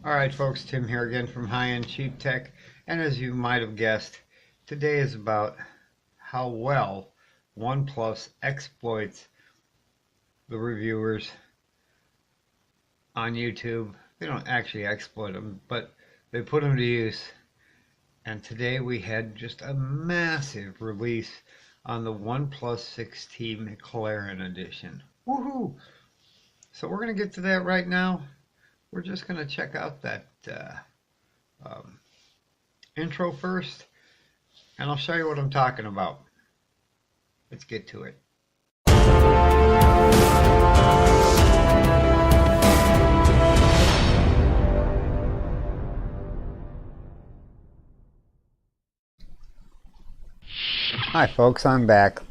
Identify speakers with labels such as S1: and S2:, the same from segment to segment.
S1: Alright folks, Tim here again from High End Cheap Tech, and as you might have guessed, today is about how well OnePlus exploits the reviewers on YouTube. They don't actually exploit them, but they put them to use. And today we had just a massive release on the OnePlus 6T McLaren Edition. Woohoo! So we're going to get to that right now. We're just going to check out that intro first, and I'll show you what I'm talking about. Let's get to it. Hi folks, I'm back.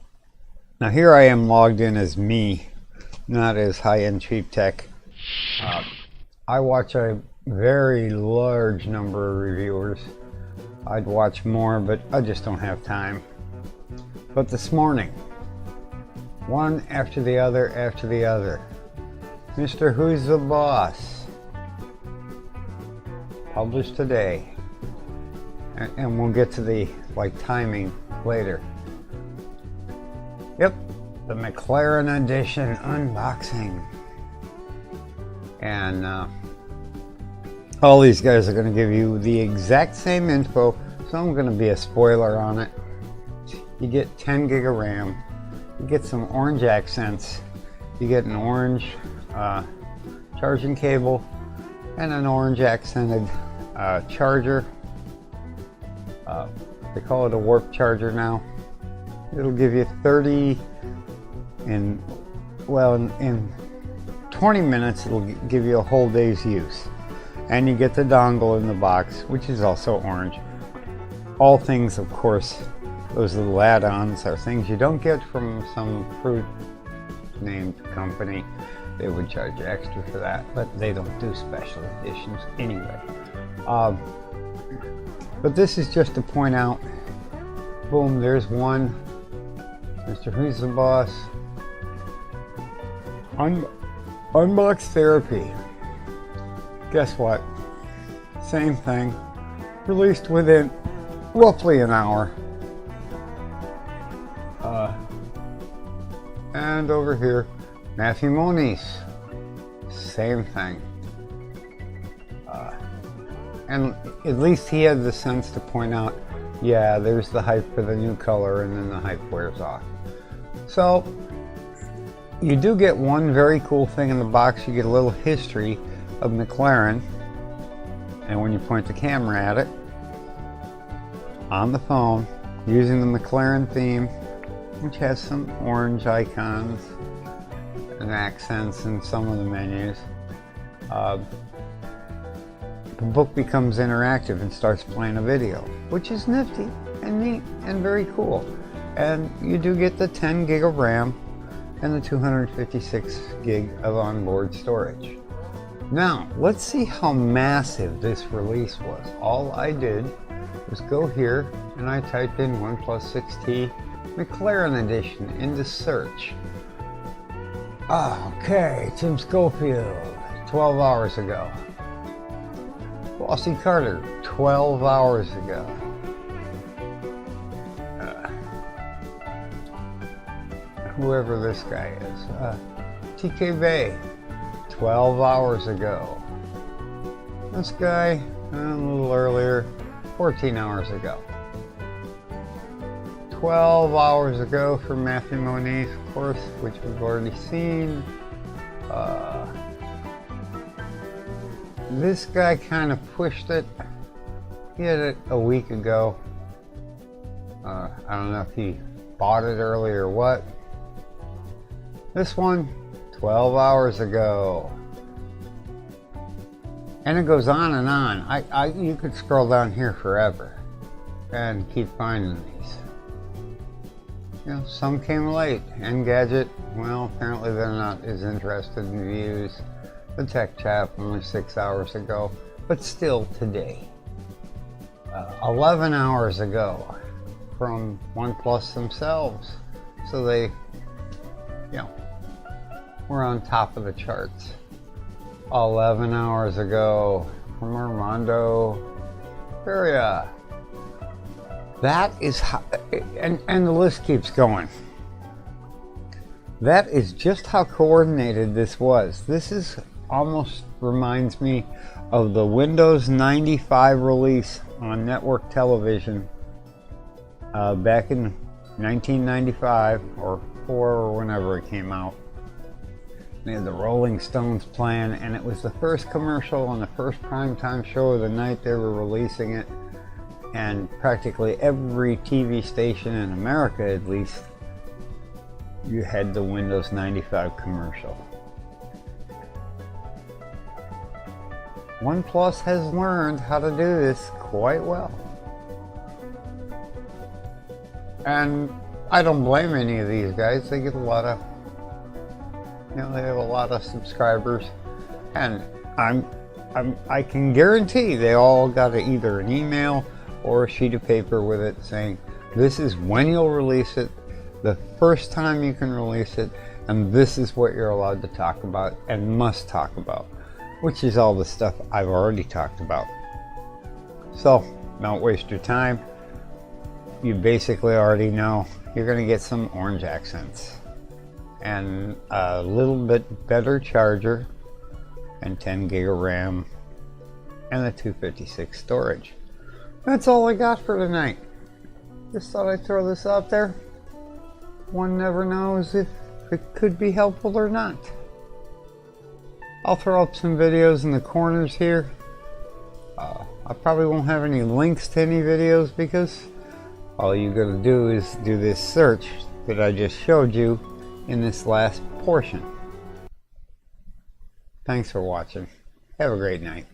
S1: Now here I am logged in as me, not as High-End Cheap Tech. I watch a very large number of reviewers. I'd watch more, but I just don't have time. But this morning, one after the other after the other. Mr. Who's the Boss, published today. And we'll get to the timing later. Yep, the McLaren Edition unboxing. And all these guys are going to give you the exact same info, so I'm going to be a spoiler on it. You get 10 gig of RAM, you get some orange accents, you get an orange charging cable, and an orange accented charger. They call it a warp charger now. It'll give you 30 in 20 minutes, it'll give you a whole day's use. And you get the dongle in the box, which is also orange. All things, of course, those little add-ons are things you don't get from some fruit named company. They would charge you extra for that, but they don't do special editions anyway. But this is just to point out, boom, there's one. Mr. Who's the Boss. Unbox Therapy. Guess what? Same thing. Released within roughly an hour. And over here, Matthew Moniz. Same thing. And at least he had the sense to point out, yeah, there's the hype for the new color, and then the hype wears off. So, you do get one very cool thing in the box. You get a little history of McLaren, and when you point the camera at it on the phone using the McLaren theme, which has some orange icons and accents in some of the menus, the book becomes interactive and starts playing a video, which is nifty and neat and very cool. And you do get the 10 gig of RAM and the 256 gig of onboard storage. Now, let's see how massive this release was. All I did was go here and I typed in OnePlus 6T McLaren Edition into search. Okay, Tim Schofield, 12 hours ago. Bossy Carter, 12 hours ago. Whoever this guy is. TK Bay, 12 hours ago. This guy, a little earlier, 14 hours ago. 12 hours ago for Matthew Moniz, of course, which we've already seen. This guy kind of pushed it. He had it a week ago. I don't know if he bought it early or what. This one, 12 hours ago. And it goes on and on. You could scroll down here forever and keep finding these. You know, some came late. Engadget, well, apparently they're not as interested in views. The Tech Chap, only 6 hours ago, but still today. 11 hours ago from OnePlus themselves. So they, you know, were on top of the charts. 11 hours ago from Armando Feria. That is how, and the list keeps going. That is just how coordinated this was. This is almost reminds me of the Windows 95 release on network television back in 1995 or 4 or whenever it came out. They had the Rolling Stones playing, and it was the first commercial on the first primetime show of the night they were releasing it. And practically every TV station in America, at least, you had the Windows 95 commercial. OnePlus has learned how to do this quite well. And I don't blame any of these guys. They get a lot of, they have a lot of subscribers, and I can guarantee they all got either an email or a sheet of paper with it saying, this is when you'll release it, the first time you can release it, and this is what you're allowed to talk about and must talk about, which is all the stuff I've already talked about. So don't waste your time. You basically already know you're going to get some orange accents and a little bit better charger and 10 gig of RAM and the 256 storage. That's all I got for tonight. Just thought I'd throw this out there. One never knows if it could be helpful or not. I'll throw up some videos in the corners here. I probably won't have any links to any videos because all you gotta do is do this search that I just showed you in this last portion. Thanks for watching. Have a great night.